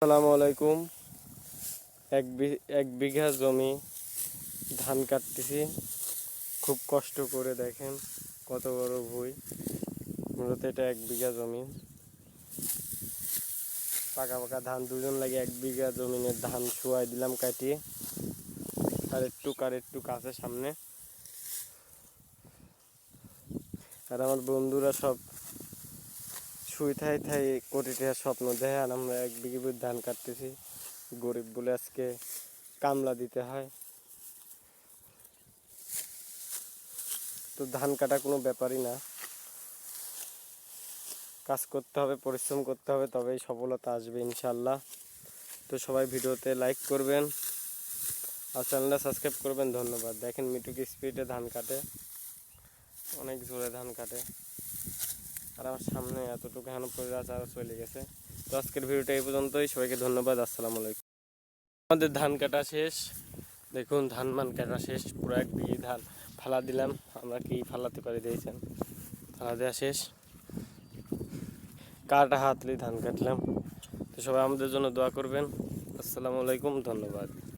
আসসালামু আলাইকুম। এক বিঘা জমি ধান কাটতেছি, খুব কষ্ট করে। দেখেন কত বড় ভুঁই। মূলত এটা 1 বিঘা জমি, পাকা পাকা ধান। দুজন লাগে 1 বিঘা জমিনের ধান শুয়াই দিলাম কাটিয়ে। আর একটু কাছে সামনে। আর আমার বন্ধুরা সব শুই থাই থাই কোটি টাকার স্বপ্ন দেখে, আর আমরা 1 বিঘা ধান কাটতেছি। গরিব বলে আজকে কামলা দিতে হয়। তো ধান কাটা কোনো ব্যাপারই না, কাজ করতে হবে, পরিশ্রম করতে হবে, তবেই সফলতা আসবে ইনশাল্লাহ। তো সবাই ভিডিওতে লাইক করবেন আর চ্যানেলটা সাবস্ক্রাইব করবেন। ধন্যবাদ। দেখেন মিটুক স্পিডে ধান কাটে, অনেক জোরে ধান কাটে। আর আমার সামনে এতটুকু এখনো পড়ে আছে, আরও চলে গেছে। তো আজকের ভিডিওটা এই পর্যন্তই। সবাইকে ধন্যবাদ। আসসালামু আলাইকুম। আমাদের ধান কাটা শেষ। দেখুন ধান কাটা শেষ, পুরো 1 বিঘি ধান ফালা দিলাম। আমরা কি ফালাতে পারি দিয়েছেন, ফালা দেওয়া শেষ। কাটা হাতলি ধান কাটলাম। তো সবাই আমাদের জন্য দোয়া করবেন। আসসালামু আলাইকুম, ধন্যবাদ।